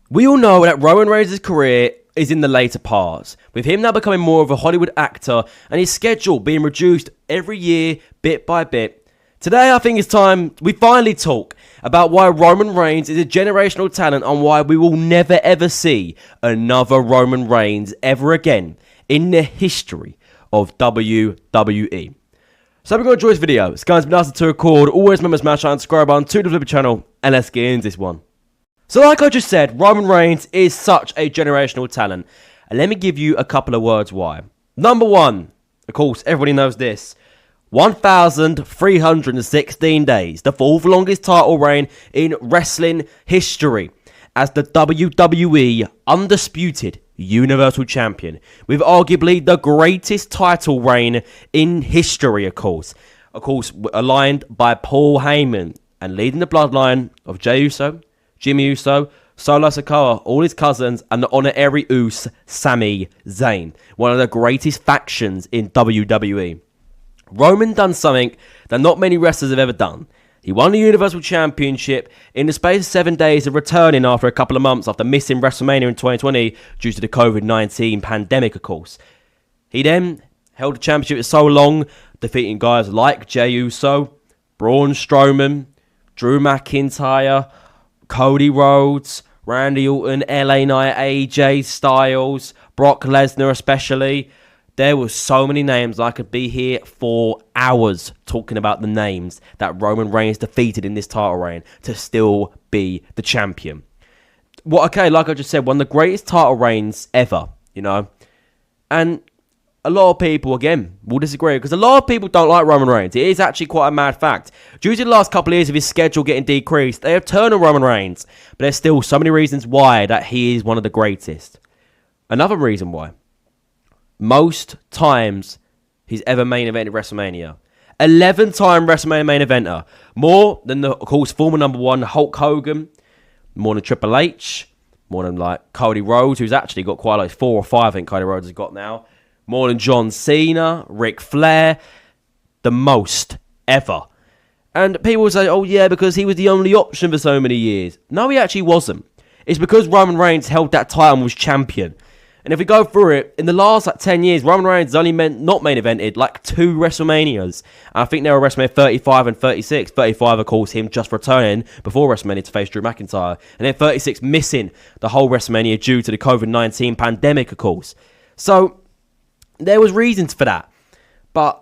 We all know that Roman Reigns' career is in the later parts, with him now becoming more of a Hollywood actor and his schedule being reduced every year, bit by bit. Today, I think it's time we finally talk about why Roman Reigns is a generational talent and why we will never ever see another Roman Reigns ever again in the history of WWE. So we're going to enjoy this video. It's guys been asked to record. Always remember to smash that subscribe button to the channel and let's get into this one. So like I just said, Roman Reigns is such a generational talent. And let me give you a couple of words why. Number one, of course, everybody knows this. 1,316 days, the fourth longest title reign in wrestling history, as the WWE Undisputed Universal Champion, with arguably the greatest title reign in history, of course, aligned by Paul Heyman and leading the bloodline of Jey Uso, Jimmy Uso, Solo Sikoa, all his cousins, and the honorary Uso, Sami Zayn, one of the greatest factions in WWE. Roman done something that not many wrestlers have ever done. He won the Universal Championship in the space of 7 days of returning after a couple of months after missing WrestleMania in 2020 due to the COVID-19 pandemic, of course. He then held the championship for so long, defeating guys like Jey Uso, Braun Strowman, Drew McIntyre, Cody Rhodes, Randy Orton, LA Knight, AJ Styles, Brock Lesnar especially. There were so many names. I could be here for hours talking about the names that Roman Reigns defeated in this title reign to still be the champion. Like I just said, one of the greatest title reigns ever, you know. And a lot of people, again, will disagree because a lot of people don't like Roman Reigns. It is actually quite a mad fact. Due to the last couple of years of his schedule getting decreased, they have turned on Roman Reigns. But there's still so many reasons why that he is one of the greatest. Another reason why. Most times he's ever main evented WrestleMania. 11-time WrestleMania main eventer. More than, of course, former number one Hulk Hogan. More than Triple H. More than, Cody Rhodes, who's actually got quite 4 or 5, I think Cody Rhodes has got now. More than John Cena, Ric Flair. The most ever. And people say, oh yeah, because he was the only option for so many years. No, he actually wasn't. It's because Roman Reigns held that title and was champion. And if we go through it, in the last 10 years, Roman Reigns only not main evented 2 WrestleManias. And I think they were WrestleMania 35 and 36. 35, of course, him just returning before WrestleMania to face Drew McIntyre. And then 36 missing the whole WrestleMania due to the COVID-19 pandemic, of course. So there was reasons for that. But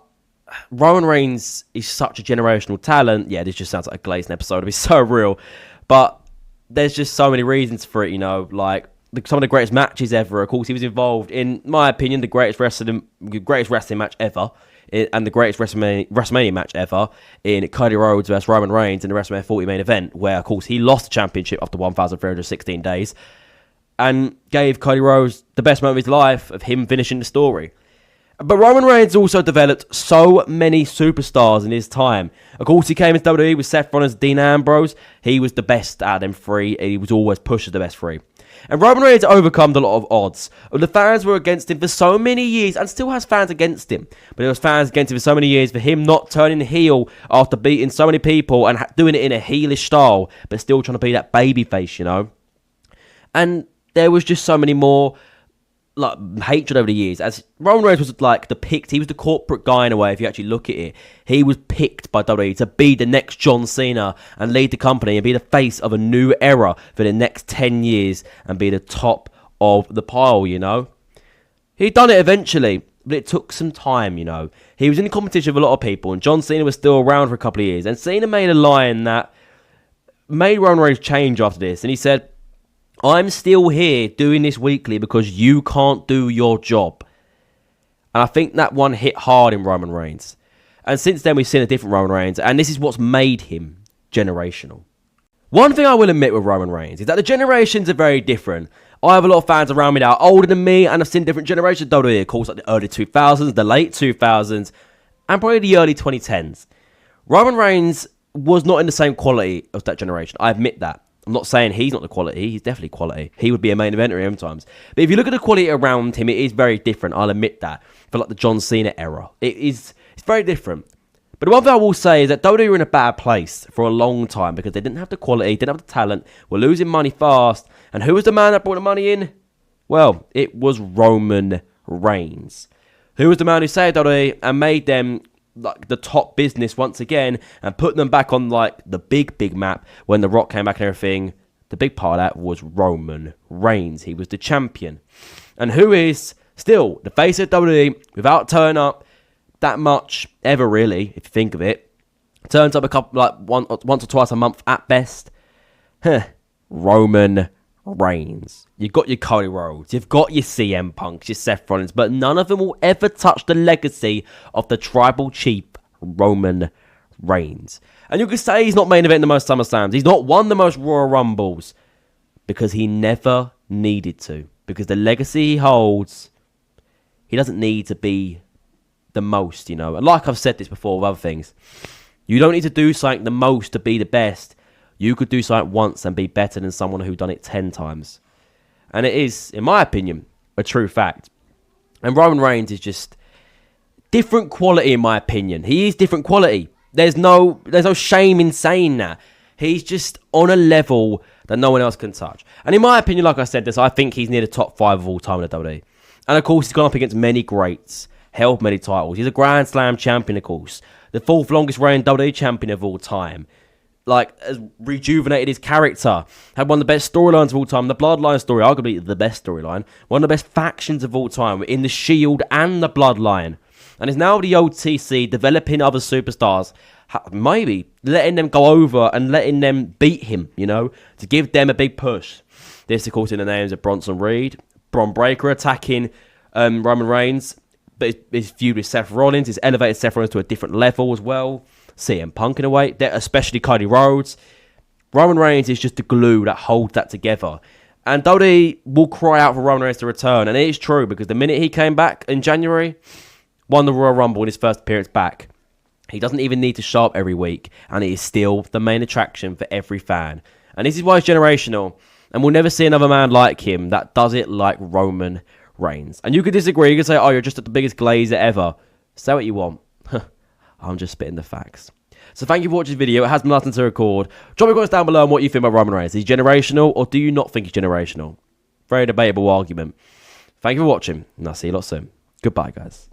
Roman Reigns is such a generational talent. Yeah, this just sounds like a glazed episode. It'd be so real. But there's just so many reasons for it, you know, some of the greatest matches ever. Of course, he was involved in my opinion, the greatest wrestling match ever, and the greatest WrestleMania match ever in Cody Rhodes versus Roman Reigns in the WrestleMania 40 main event, where, of course, he lost the championship after 1,316 days and gave Cody Rhodes the best moment of his life of him finishing the story. But Roman Reigns also developed so many superstars in his time. Of course, he came into WWE with Seth Rollins, Dean Ambrose. He was the best out of them 3. He was always pushed as the best 3. And Roman Reigns overcome a lot of odds. The fans were against him for so many years and still has fans against him. But there was fans against him for so many years for him not turning heel after beating so many people and doing it in a heelish style, but still trying to be that babyface, you know. And there was just so many more hatred over the years, as Roman Reigns was he was the corporate guy in a way. If you actually look at it, he was picked by WWE to be the next John Cena and lead the company and be the face of a new era for the next 10 years and be the top of the pile, you know. He'd done it eventually, but it took some time, you know. He was in competition with a lot of people, and John Cena was still around for a couple of years, and Cena made a line that made Roman Reigns change after this, and he said, I'm still here doing this weekly because you can't do your job. And I think that one hit hard in Roman Reigns. And since then, we've seen a different Roman Reigns. And this is what's made him generational. One thing I will admit with Roman Reigns is that the generations are very different. I have a lot of fans around me that are older than me and have seen different generations of WWE. Of course, the early 2000s, the late 2000s, and probably the early 2010s. Roman Reigns was not in the same quality as that generation. I admit that. I'm not saying he's not the quality. He's definitely quality. He would be a main eventer sometimes. But if you look at the quality around him, it is very different. I'll admit that. For the John Cena era. It's very different. But the one thing I will say is that WWE were in a bad place for a long time because they didn't have the quality, didn't have the talent, were losing money fast. And who was the man that brought the money in? Well, it was Roman Reigns. Who was the man who saved WWE and made them like the top business once again and put them back on like the big map when The Rock came back and everything. The big part of that was Roman Reigns. He was the champion. And who is still the face of WWE without turning up that much ever really, if you think of it. Turns up a couple once or twice a month at best. Roman Reigns. You've got your Cody Rhodes, you've got your CM Punks, your Seth Rollins, but none of them will ever touch the legacy of the tribal chief Roman Reigns. And you could say he's not main eventing the most SummerSlams. He's not won the most Royal Rumbles because he never needed to. Because the legacy he holds, he doesn't need to be the most, And like I've said this before with other things, you don't need to do something the most to be the best. You could do something once and be better than someone who done it 10 times. And it is, in my opinion, a true fact. And Roman Reigns is just different quality, in my opinion. He is different quality. There's no shame in saying that. He's just on a level that no one else can touch. And in my opinion, like I said this, I think he's near the top 5 of all time in the WWE. And of course, he's gone up against many greats, held many titles. He's a Grand Slam champion, of course. The 4th longest reigning WWE champion of all time. Like, has rejuvenated his character. Had one of the best storylines of all time. The Bloodline story, arguably the best storyline. One of the best factions of all time in the Shield and the Bloodline. And is now the OTC, developing other superstars. Maybe letting them go over and letting them beat him, to give them a big push. This, of course, in the names of Bronson Reed, Bron Breakker attacking Roman Reigns. But his feud with Seth Rollins has elevated Seth Rollins to a different level as well. CM Punk in a way, especially Cody Rhodes. Roman Reigns is just the glue that holds that together. And WWE will cry out for Roman Reigns to return. And it is true because the minute he came back in January, won the Royal Rumble in his first appearance back. He doesn't even need to show up every week. And he is still the main attraction for every fan. And this is why he's generational. And we'll never see another man like him that does it like Roman Reigns. And you could disagree. You could say, oh, you're just the biggest glazer ever. Say what you want. I'm just spitting the facts. So thank you for watching this video. It has been nothing to record. Drop your comments down below on what you think about Roman Reigns. Is he generational or do you not think he's generational? Very debatable argument. Thank you for watching and I'll see you lot soon. Goodbye, guys.